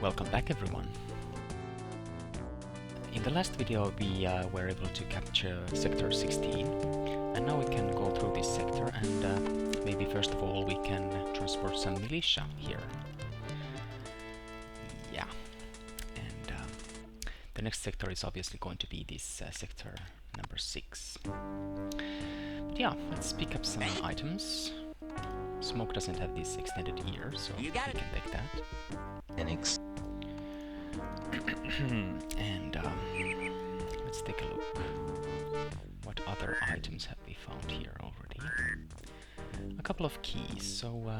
Welcome back everyone. In the last video we were able to capture sector 16 and now we can go through this sector and maybe first of all we can transport some militia here. Yeah, and the next sector is obviously going to be this sector number 6. But yeah, let's pick up some items. Smoke doesn't have this extended ear, so we can take that. NX. And let's take a look. What other items have we found here already? A couple of keys, so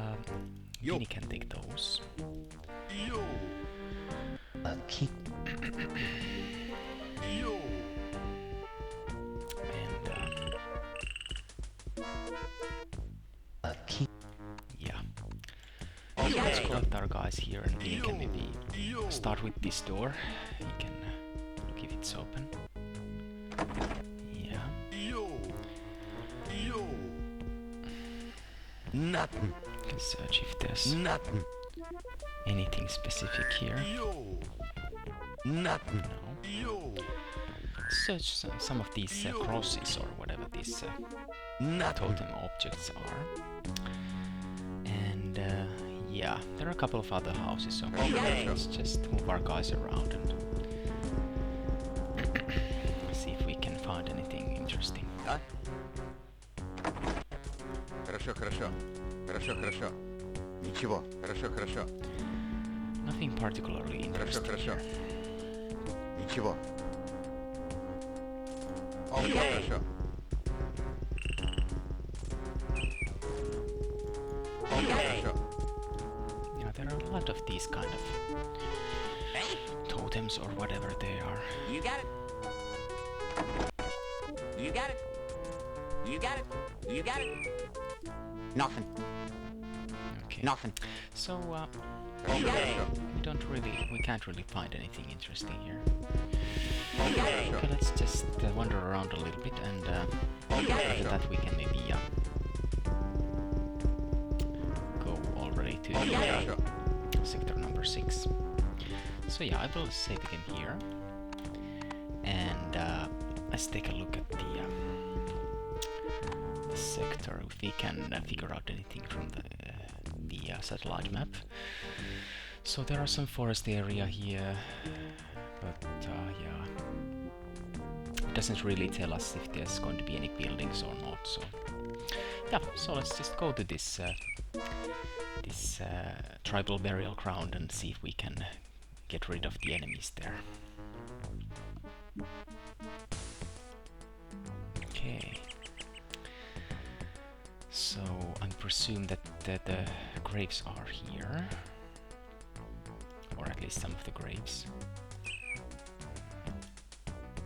Vinny can take those. A key. And A key. yeah. So let's collect our guys here and Vinny can maybe start with this door. He can look if it's open. Yeah. Nothing. Can search if there's Nothing. anything specific here. Nothing. No. Search some of these crosses or whatever these totem objects are. And yeah, there are a couple of other houses, so let's just move our guys around and see if we can find anything interesting. Хорошо, хорошо. Хорошо, хорошо. Ничего. Хорошо, хорошо. Nothing particularly Хорошо, interesting хорошо. here. Ничего. Окей, хорошо. Хорошо. Yeah, there are a lot of these kind of totems or whatever they are. You got it. You got it. You got it. You got it. Nothing. Okay. Nothing. So Хорошо, хорошо. we can't really find anything interesting here. Хорошо. Okay, let's just wander around a little bit and after that we can maybe go already to Хорошо. sector number 6. So yeah, I will save again here and let's take a look at the sector, if we can figure out anything from the satellite map. So there are some forest area here, but yeah, it doesn't really tell us if there's going to be any buildings or not. So yeah, so let's just go to this tribal burial ground and see if we can get rid of the enemies there. Okay. So I presume that the graves are here, or at least some of the graves.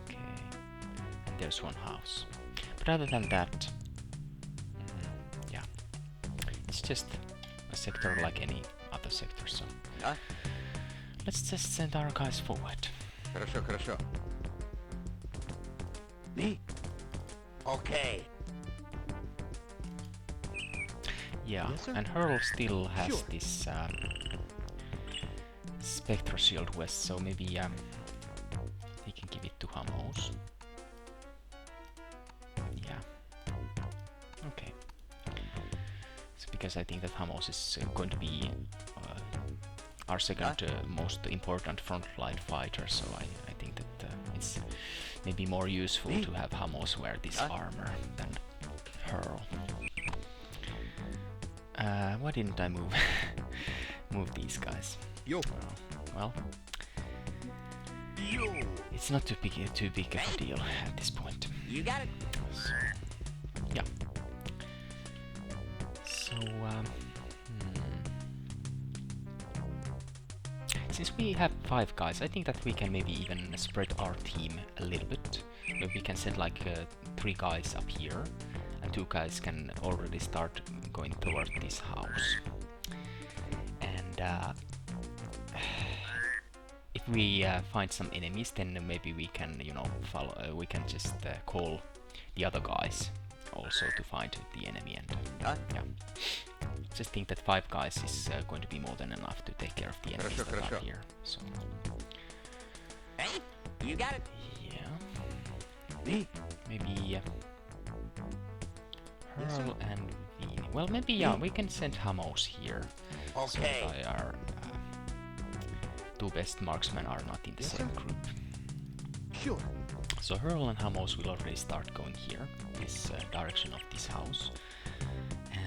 Okay, and there's one house. But other than that, yeah, it's just a sector like any other sector. So let's just send our guys forward. Хорошо, хорошо. Me. Okay. Yeah, Yes, sir. and Hurl still has Sure. this Spectre Shield West, so maybe he can give it to Hamos. Yeah. Okay. So because I think that Hamos is going to be our second most important frontline fighter, so I think that it's maybe more useful to have Hamos wear this armor than Hurl. Why didn't I move move these guys? Yo. Well, it's not too big of a deal at this point. You got it. So, yeah. So, since we have 5 guys, I think that we can maybe even spread our team a little bit. Maybe we can send like 3 guys up here, and 2 guys can already start going toward this house. And if we find some enemies, then maybe we can, you know, follow. We can just call the other guys also to find the enemy, and yeah. just think that 5 guys is going to be more than enough to take care of the enemies Хорошо, that are хорошо. here. So, Hey, you got it. yeah. Me? Maybe Yes, sir. Hurl and Vini. Well, maybe, yeah, we can send Hamos here. Okay. So that our 2 best marksmen are not in the Yes, same sir. group. Sure. So Hurl and Hamos will already start going here, this direction of this house.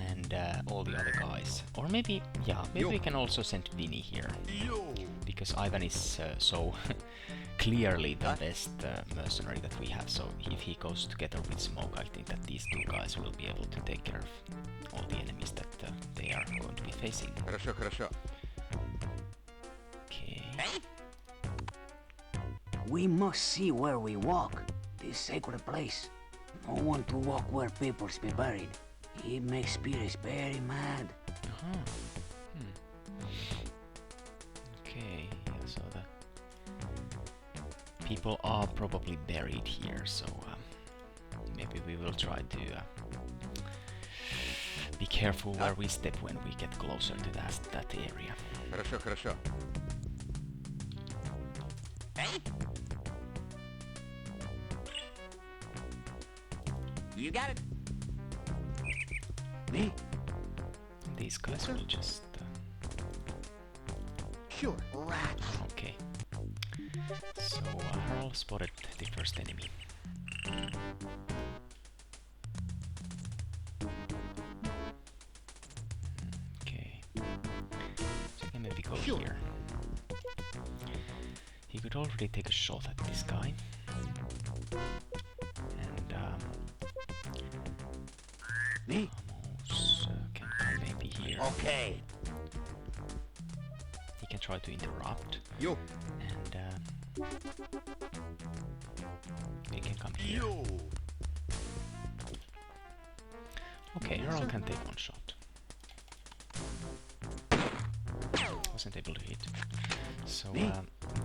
And all the other guys. Or maybe, yeah, maybe we can also send Vinny here. Because Ivan is so clearly the best mercenary that we have. So if he goes together with Smoke, I think that these 2 guys will be able to take care of all the enemies that they are going to be facing. Хорошо, хорошо. Okay. Hey, We must see where we walk. This sacred place. No one to walk where peoples be buried. It makes spirits very mad. Uh-huh. Okay, yeah, so the people are probably buried here, so maybe we will try to be careful where we step when we get closer to that area. Хорошо, хорошо. hey. You got it. Me? These guys will just... Sure. Rat. okay. So Harl spotted the first enemy. Okay. So he can maybe go here. He could already take a shot at this guy. And Me? Amos can come maybe here. Okay. He can try to interrupt. Yo. And he can come here. Okay, Earl can take 1 shot. Wasn't able to hit. So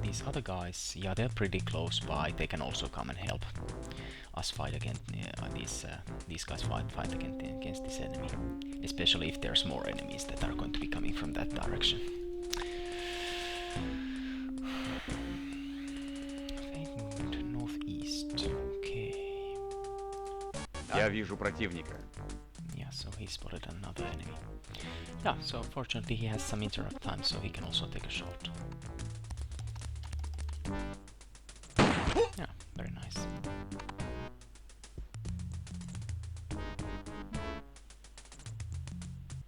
these other guys, yeah, they're pretty close by. They can also come and help us fight against these guys fight against this enemy. Especially if there's more enemies that are going to be coming from that direction. Fade northeast. Okay. Я вижу противника. Yeah, so he spotted another enemy. Yeah, so fortunately he has some interrupt time, so he can also take a shot. Yeah, very nice.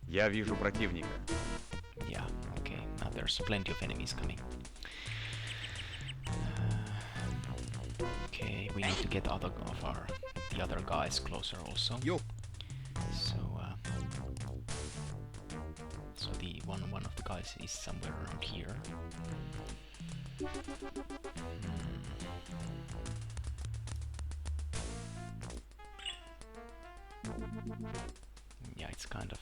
Я вижу противника. Yeah, okay, now there's plenty of enemies coming. Okay, we need to get the other guys closer also. Yo. So so the one of the guys is somewhere around here. Yeah, it's kind of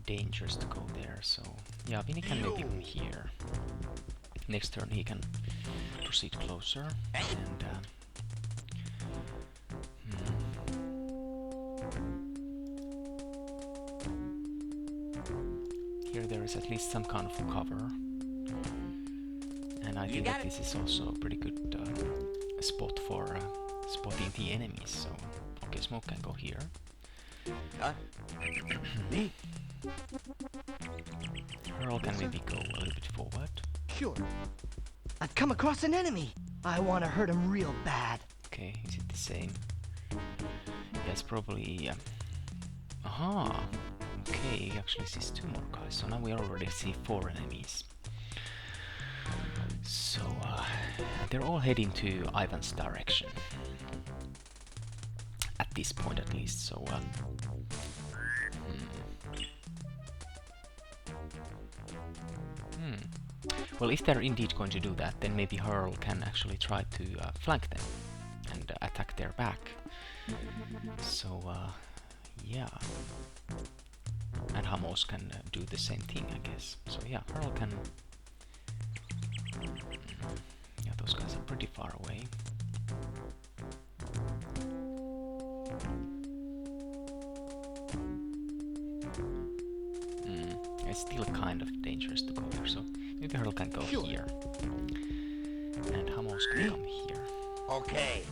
dangerous to go there, so yeah, Vinny can maybe come here. Next turn he can proceed closer and here there is at least some kind of cover, and I think that this is also a pretty good spot for spotting the enemies. So okay, Smoke can go here. Huh? Me? Earl can maybe go a little bit forward. Sure. I've come across an enemy. I want to hurt him real bad. Okay, is it the same? Yeah, it's probably... aha! Okay, he actually sees 2 more guys, so now we already see 4 enemies. So, they're all heading to Ivan's direction. At this point at least, so... Well, if they're indeed going to do that, then maybe Hurl can actually try to flank them and attack their back. So, yeah. And Hamos can do the same thing, I guess. So yeah, Hurl can... yeah, those guys are pretty far away. It's still kind of dangerous to go there, so maybe Hurl can go Sure. here. And Hamos can come here. Okay.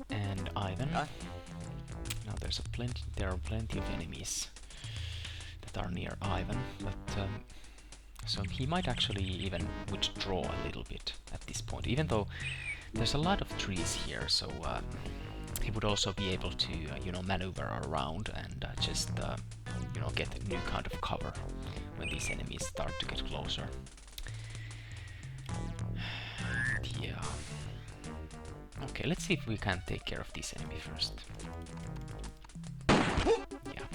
And Ivan. Huh? Now there are plenty of enemies that are near Ivan, but so he might actually even withdraw a little bit at this point, even though there's a lot of trees here, so he would also be able to, you know, maneuver around and just, you know, get a new kind of cover when these enemies start to get closer. Yeah. Okay, let's see if we can take care of this enemy first. Yeah.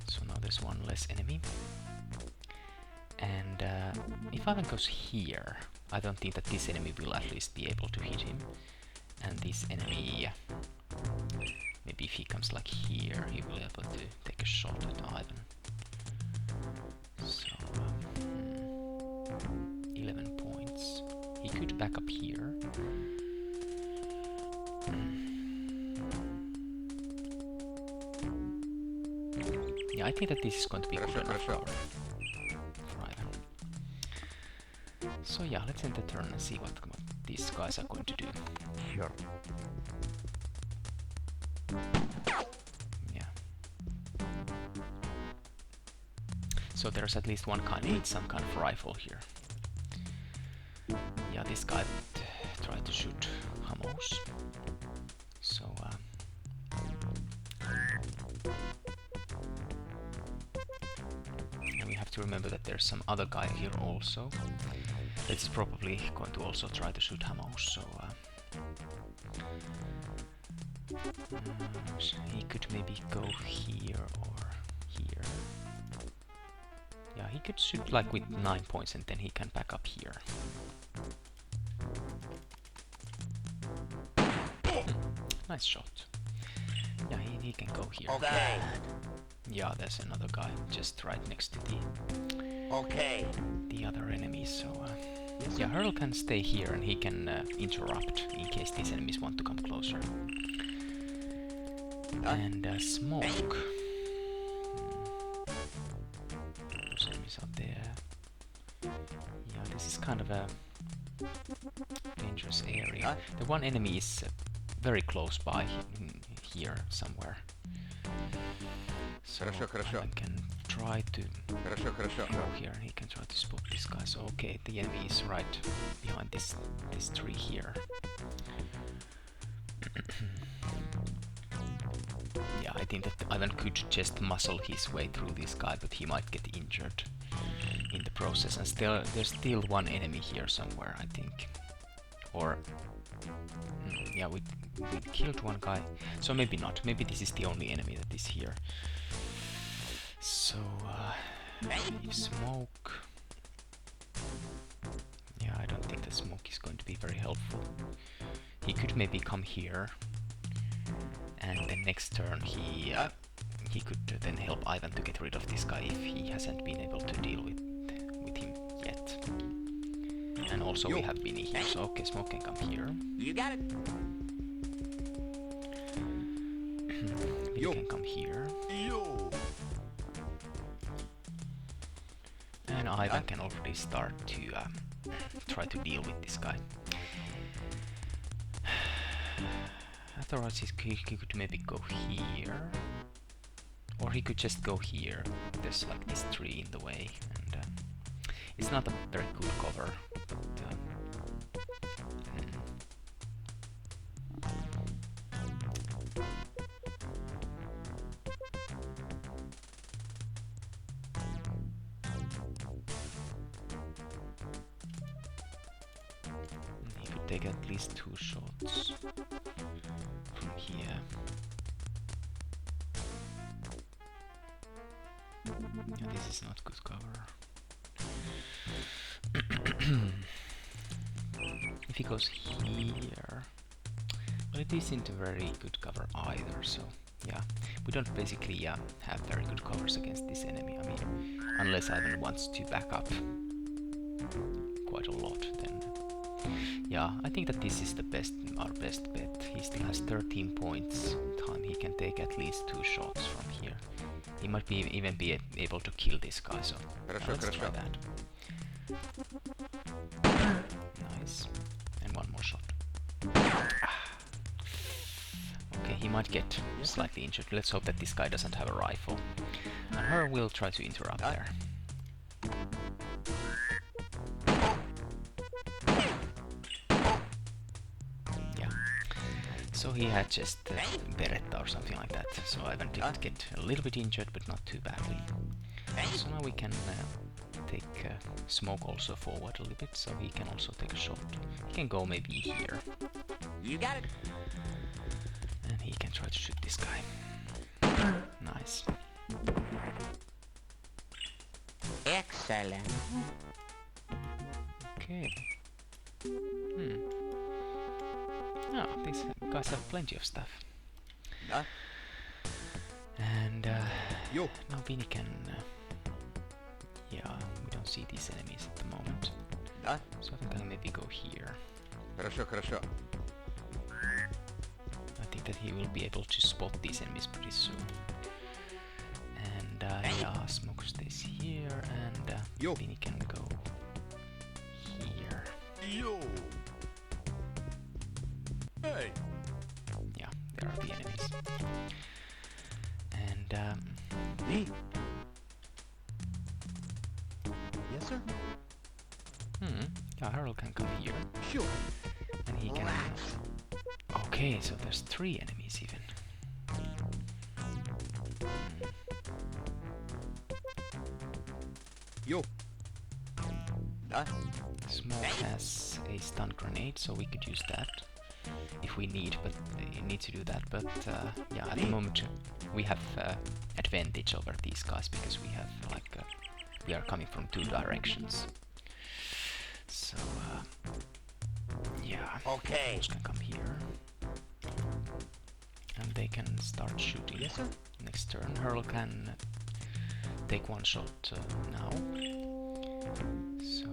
So now there's one less enemy. And if Ivan goes here, I don't think that this enemy will at least be able to hit him. And this enemy, maybe if he comes like here, he will be able to take a shot at Ivan. So, 11 points. He could back up here. Yeah, I think that this is going to be good enough for Ivan. So yeah, let's end the turn and see what these guys are going to do. Черт. Yeah. So there's at least one kind with some kind of rifle here. Yeah, this guy tried to shoot Hamos. So and we have to remember that there's some other guy here also. It's probably going to also try to shoot Hamos, so so he could maybe go here or here. Yeah, he could shoot like with 9 points and then he can back up here. Nice shot. Yeah, he can go here. Okay. Yeah, there's another guy just right next to Okay. the other enemy, so yeah, Hurl can stay here and he can interrupt in case these enemies want to come closer. And smoke. Those enemies out there. Yeah, this is kind of a dangerous area. The one enemy is very close by here somewhere. So Хорошо. I can try to Хорошо. go here and he can try to spot this guy. So okay, the enemy is right behind this tree here. Yeah, I think that Ivan could just muscle his way through this guy, but he might get injured in the process. And there's still one enemy here somewhere, I think. Or yeah, we killed one guy, so maybe not. Maybe this is the only enemy that is here. So if smoke, yeah, I don't think that smoke is going to be very helpful. He could maybe come here, and then next turn he could then help Ivan to get rid of this guy if he hasn't been able to deal with him yet. And also we have Vinny here, so okay, smoke can come here. You got it. Vinny can come here. And Ivan can already start to try to deal with this guy. Otherwise he could maybe go here. Or he could just go here. There's like this tree in the way. And it's not a very good cover. But, he could take at least 2 shots from here. Yeah, this is not good cover. If he goes here, well, it isn't a very good cover either, so yeah, we don't basically have very good covers against this enemy. I mean, unless Ivan wants to back up quite a lot, then Yeah, I think that this is our best bet. He still has 13 points time. He can take at least 2 shots from here. He might even be able to kill this guy, so Хорошо, let's try хорошо. that. Nice. And one more shot. Okay, he might get slightly injured. Let's hope that this guy doesn't have a rifle. And her will try to interrupt there. Yeah. So he had just Beretta or something like that. So Ivan did get a little bit injured, but not too badly. So now we can take Smoke also forward a little bit, so he can also take a shot. He can go maybe here. You got it. And he can try to shoot this guy. Nice. Excellent. Okay. Oh, these guys have plenty of stuff. Да? And Yo. now Vinny can... yeah, we don't see these enemies at the moment. Да? So I think I'll maybe go here. Хорошо, хорошо. I think that he will be able to spot these enemies pretty soon. And yeah, Smoke stays here, and Yo. Vinny can go here. Yo. Hey. Yeah, there are the enemies. And Me. Yes, sir. yeah, Harold can come here, Sure. and he can... Relax. Okay, so there's 3 enemies even. Yo. Да? Smoke has a stun grenade, so we could use that if we need, but need to do that. But yeah, at the moment we have advantage over these guys because we have we are coming from 2 directions. So yeah, Okay. those can come here, and they can start shooting. Yes, sir. Next turn, Hurl can take 1 shot now. So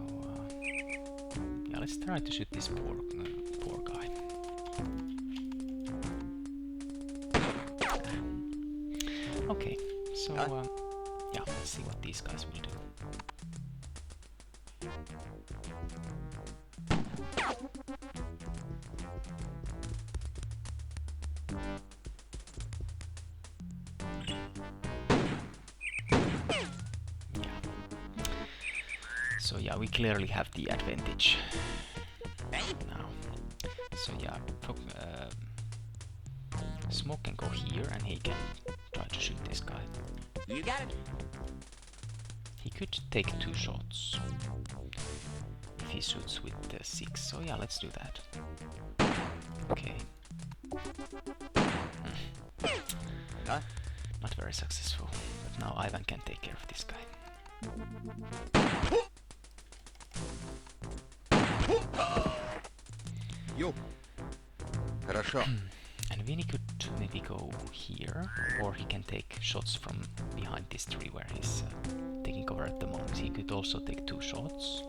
yeah, let's try to shoot this poor guy. Okay, so yeah, let's see what these guys will do. So yeah, we clearly have the advantage now. So yeah, Smoke can go here and he can try to shoot this guy. You got it. He could take 2 shots if he shoots with 6. So yeah, let's do that. Okay. Да? Not very successful, but now Ivan can take care of this guy. Yo. Хорошо. And Vinny could maybe go here, or he can take shots from behind this tree where he's taking cover at the moment. He could also take 2 shots.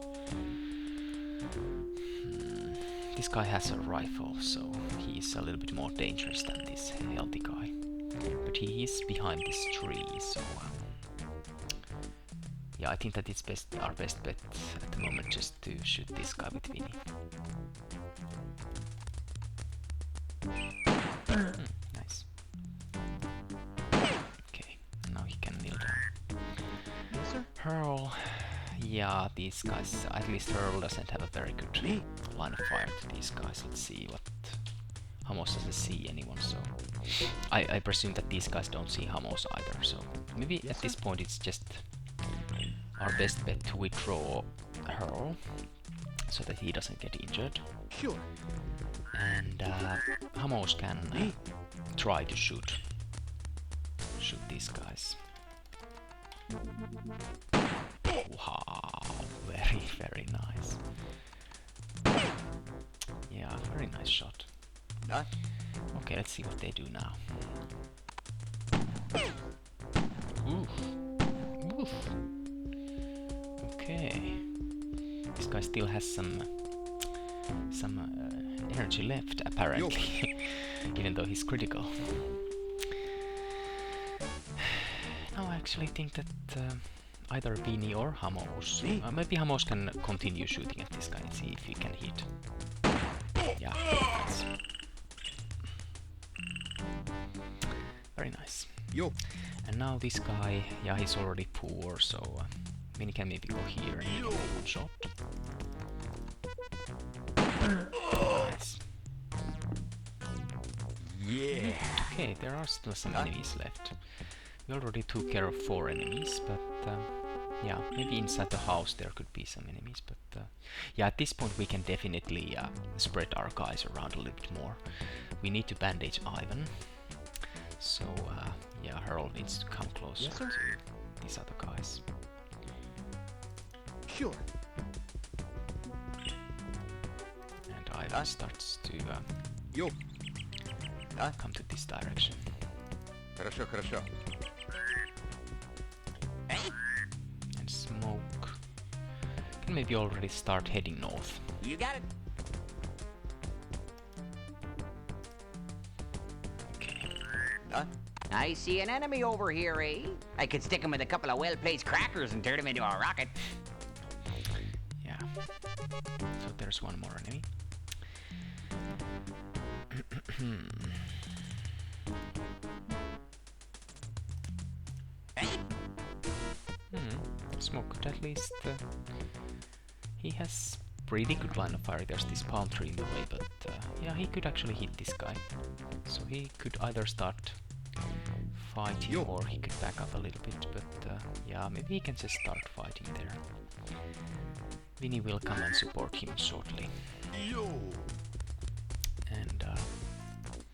This guy has a rifle, so he's a little bit more dangerous than this healthy guy. But he is behind this tree, so yeah, I think that it's our best bet at the moment just to shoot this guy with Vinny. Nice. Okay, now he can kneel down. Yes, sir. Hurl. Yeah, these guys, at least Hurl doesn't have a very good Me. line of fire to these guys. Let's see what... Hamos doesn't see anyone, so... I presume that these guys don't see Hamos either, so... Maybe Yes, at this point it's just our best bet to withdraw Hurl, so that he doesn't get injured. Sure. And Hamos can try to shoot these guys. Wow, very, very nice. Yeah, very nice shot. Да? Okay, let's see what they do now. Oof. Oof. Okay. This guy still has some some energy left, apparently, even though he's critical. Now I actually think that either Beanie or Hamos, maybe Hamos can continue shooting at this guy and see if he can hit. Yeah, nice. Very nice. Yo. And now this guy, yeah, he's already poor, so Beanie can maybe go here and get one shot. Nice. Yeah. Okay, there are still some enemies left. We already took care of 4 enemies, but yeah, maybe inside the house there could be some enemies, but yeah, at this point we can definitely spread our guys around a little bit more. We need to bandage Ivan, so yeah, Harold needs to come closer Yes, sir. to these other guys. Sure. And Ivan starts to Yo. come to this direction. Хорошо, хорошо. And Smoke can maybe already start heading north. You got it. Okay. I see an enemy over here, eh? I could stick him with a couple of well-placed crackers and turn him into a rocket. Yeah. So there's one more enemy. Smoke could at least... he has pretty good line of fire. There's this palm tree in the way, but yeah, he could actually hit this guy. So he could either start fighting or he could back up a little bit, but yeah, maybe he can just start fighting there. Vinny will come and support him shortly. Yo. And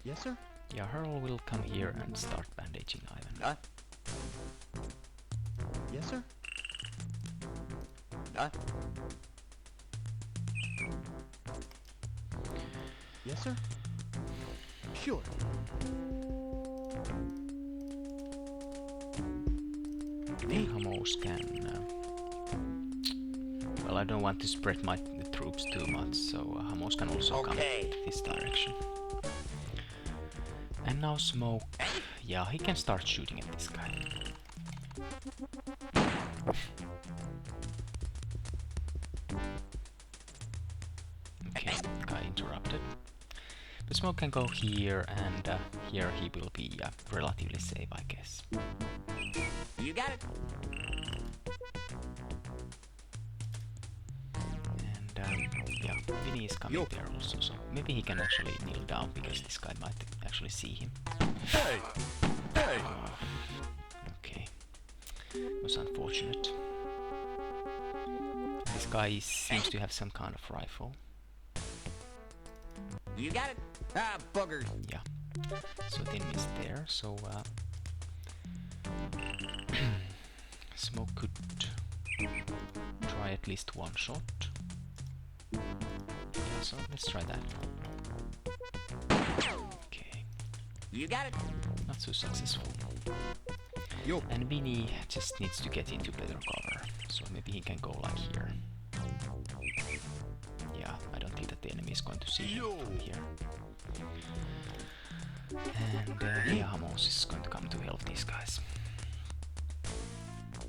Yes, sir. yeah, Hurl will come here and start bandaging Ivan. Yes, sir. Yes, sir. Sure. Hamos can... well, I don't want to spread my troops too much, so Hamos can also come this direction. And now Smoke... yeah, he can start shooting at this guy. Okay, guy interrupted. But Smoke can go here, and here he will be relatively safe, I guess. You got it. And yeah, Vinny is coming there also, so maybe he can actually kneel down because this guy might actually see him. Hey. Hey. Okay, was unfortunate. This guy seems to have some kind of rifle. You got it. Ah, buggers. Yeah, so the enemy is there, so Smoke could try at least one shot. Yeah, so let's try that. Okay, You got it. not so successful. Yo. And Vinny just needs to get into better cover, so maybe he can go like here. Yeah, I don't think that the enemy is going to see him from here. And yeah, Hamos is going to come to help these guys.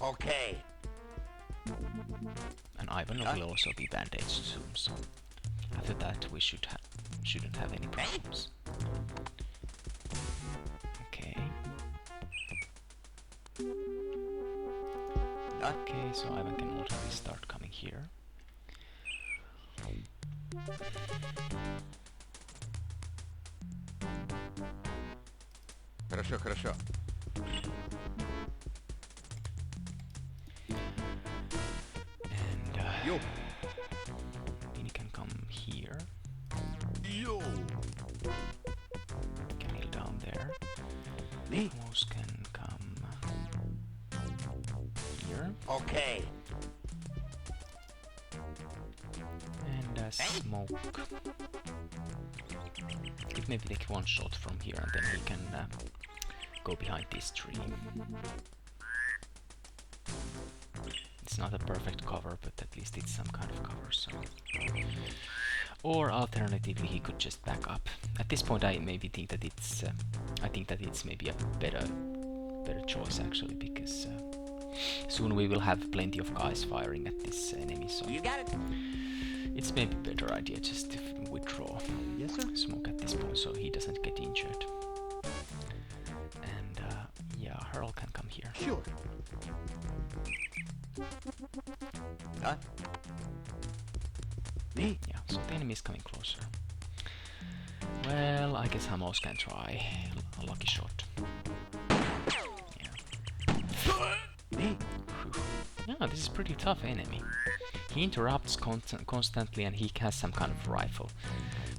Okay. And Ivan will also be bandaged soon, so after that we shouldn't have any problems. Okay. Okay, so Ivan can already start coming here. Хорошо, хорошо. And Yo. Vinny can come here. Yo. Can kneel down there. Me. Hamos can come here. Okay. And Smoke. Could maybe take one shot from here and then he can go behind this tree. It's not a perfect cover, but at least it's some kind of cover, so... Or alternatively, he could just back up. At this point, I maybe think that it's maybe a better choice actually, because soon we will have plenty of guys firing at this enemy. So You got it. it's maybe a better idea just to withdraw Yes, sir. smoke at this point, so he doesn't get injured. And yeah, Hurl can come here. Sure. Me? Yeah, so the enemy is coming closer. Well, I guess Hamos can try a lucky shot. Yeah. Me? Yeah, this is pretty tough enemy. He interrupts constantly, and he has some kind of rifle.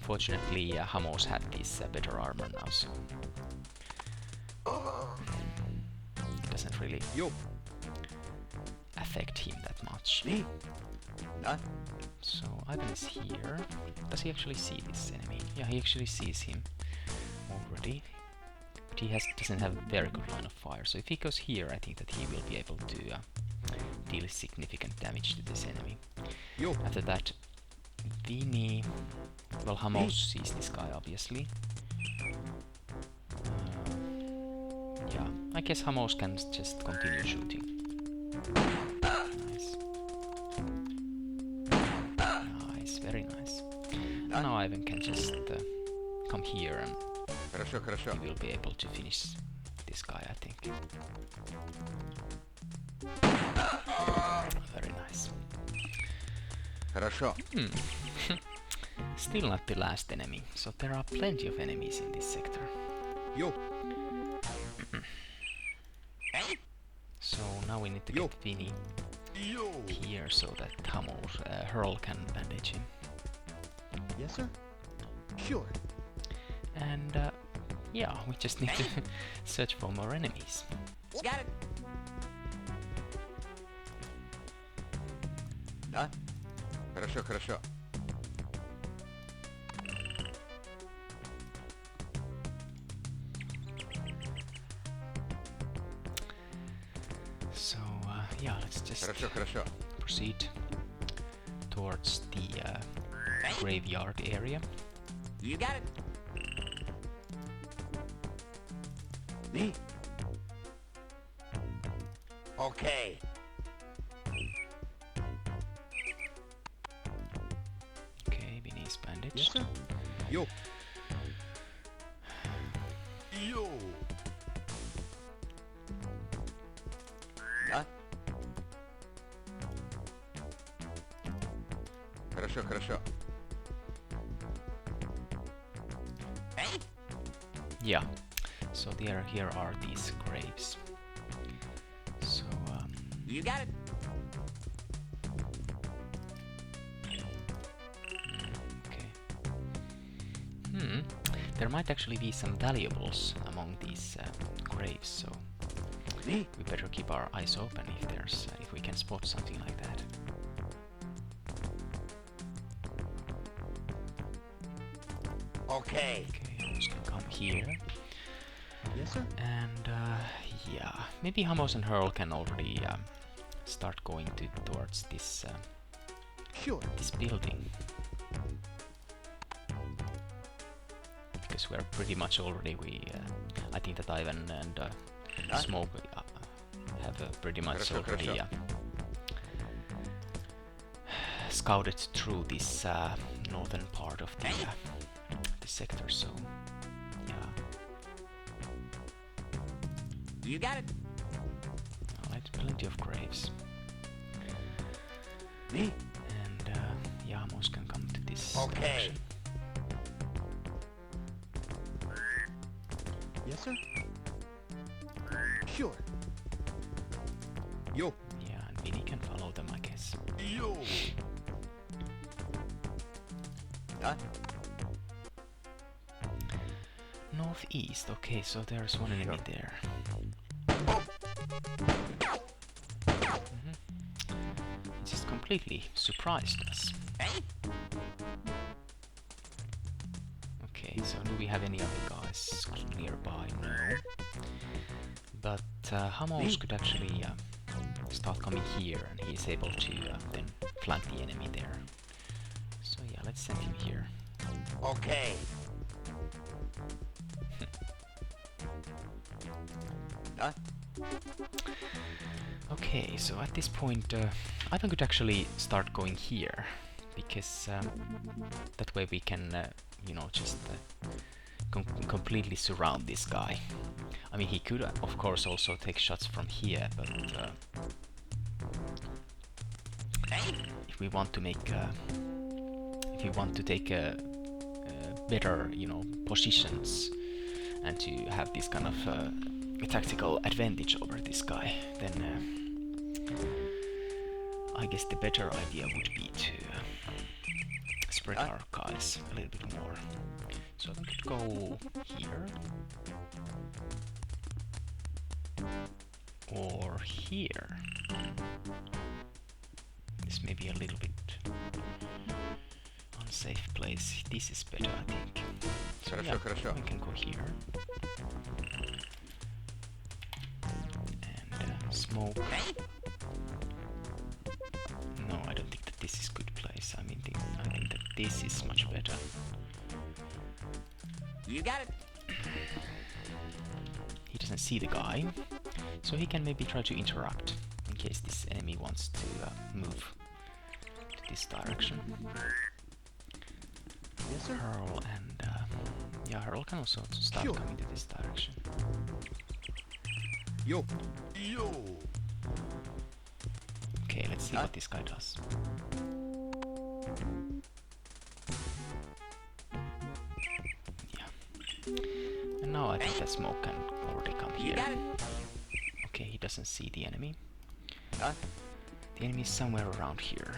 Fortunately, Hamos had this better armor now, so it doesn't really Yo. affect him that much. Me? So Ivan is here. Does he actually see this enemy? Yeah, he actually sees him already. But he doesn't have very good line of fire. So if he goes here, I think that he will be able to deal significant damage to this enemy. Yo. After that, Vinny... Well, Hamos sees this guy, obviously. Yeah, I guess Hamos can just continue shooting. Nice. Nice, very nice. And now Ivan can just come here, and Хорошо, хорошо. he will be able to finish this guy, I think. Very nice. Хорошо. Still not the last enemy, so there are plenty of enemies in this sector. Yo. So now we need to Yo. get Vinny Yo. here so that Hurl can bandage him. Yes, sir. Sure. And yeah, we just need to search for more enemies. Got it. Хорошо, хорошо. So yeah, let's just Хорошо, хорошо. proceed towards the graveyard area. You got it. Me? Okay. Okay, Vinny's bandaged. Yes, sir. Yo. Yo. Хорошо, хорошо. Yeah, so here are these graves. So You got it. okay. There might actually be some valuables among these graves, so Me? we better keep our eyes open if we can spot something like that. Okay. Okay, I'm just gonna come here, Yes, sir. and yeah, maybe Hamos and Hurl can already start going towards this Sure. this building, because we're pretty much already I think that Ivan and Smoke have pretty much Хорошо, already хорошо. scouted through this northern part of the sector, so yeah. You got it. Alright, plenty of graves. Me? And Yamos can come to this Okay. direction. Yes, sir. Sure. Yo. Yeah, and Vinny can follow them, I guess. Yo. Northeast, okay, so there's one enemy there. It just completely surprised us. Okay, so do we have any other guys nearby? No. But Hamos could actually start coming here, and he's able to then flank the enemy there. So yeah, let's send him here. Okay. Huh? Okay, so at this point, Ivan could actually start going here, because that way we can, you know, just completely surround this guy. I mean, he could, of course, also take shots from here, but if we want to make, if we want to take better, you know, positions and to have this kind of tactical advantage over this guy, then I guess the better idea would be to spread our guys a little bit more. So we could go here or here. This may be a little bit unsafe place. This is better, I think. So Хорошо, yeah, хорошо. we can go here. And smoke. No, I don't think that this is good place. I mean, I think that this is much better. You got it. He doesn't see the guy, so he can maybe try to interrupt in case this enemy wants to move to this direction. Yes, sir. Hurl and yeah, Hurl can also start Sure. coming to this direction. Yo. Yo. Okay, let's see what this guy does. Yeah. And now I think that smoke can already come You here. got it. Okay, he doesn't see the enemy. Huh? The enemy is somewhere around here.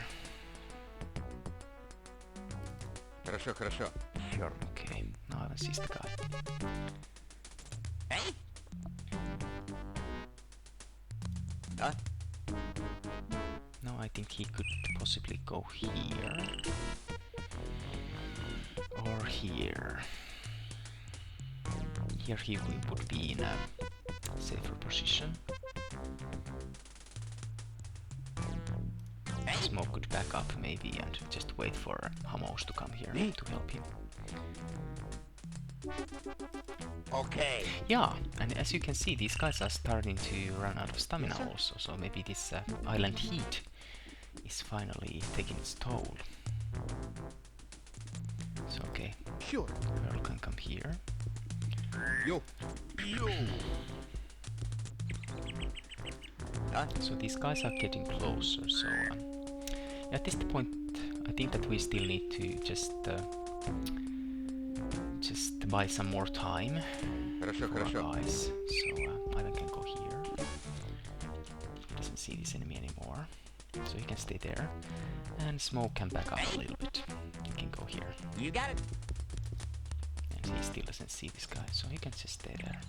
Хорошо, хорошо. Sure. Okay, now I sees the guy. Hey. Huh? No, I think he could possibly go here. Or here. Here he would be in a safer position. Smoke could back up maybe and just wait for Hamos to come here to help him. Okay. Yeah, and as you can see, these guys are starting to run out of stamina also, so maybe this island heat is finally taking its toll. So okay, Sure. Earl can come here. Yo. Yo. So these guys are getting closer, so at this point I think that we still need to just buy some more time Хорошо, for our хорошо. guys. So Ivan can go here. He doesn't see this enemy anymore, so he can stay there. And Smoke can back up a little bit. He can go here. You got it. And he still doesn't see this guy, so he can just stay there.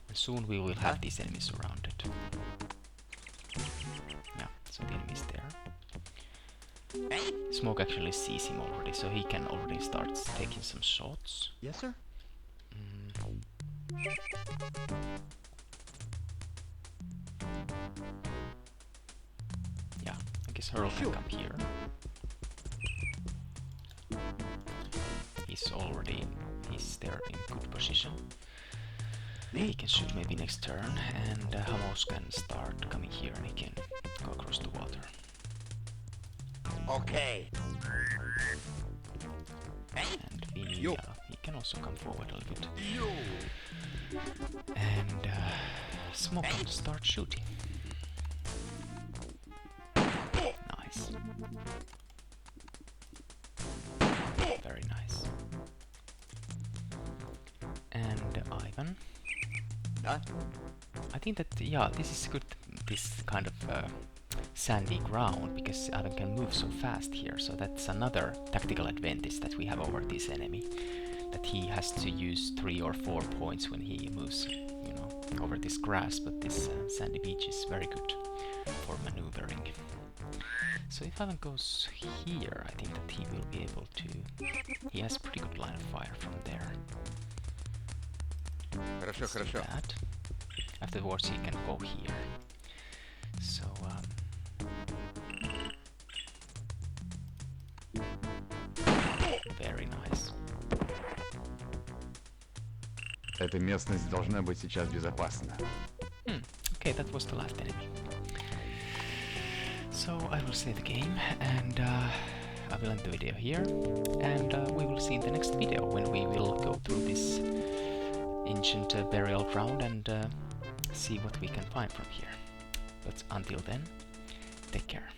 And soon we will have these enemies surrounded. Yeah, so the enemy is there. Smoke actually sees him already, so he can already start taking some shots. Yes, sir. Yeah, I guess Hurl can come here. He's there in good position. He can shoot maybe next turn, and Hamos can start coming here and he can go across the water. Okay. And Yo. he can also come forward a little bit. Yo. And Smoke can start shooting. Nice. Very nice. And Ivan. I think that, yeah, this is good, this kind of sandy ground, because Ivan can move so fast here, so that's another tactical advantage that we have over this enemy, that he has to use 3 or 4 points when he moves, you know, over this grass, but this sandy beach is very good for maneuvering. So if Ivan goes here, I think that he will be able to, he has pretty good line of fire from there. Хорошо, Let's do хорошо. that. Afterwards he can go here. So Эта местность должна быть сейчас безопасна. Okay, that was the last enemy. So I will save the game, and I will end the video here, and we will see in the next video when we will go through this ancient burial ground and see what we can find from here. But until then, take care.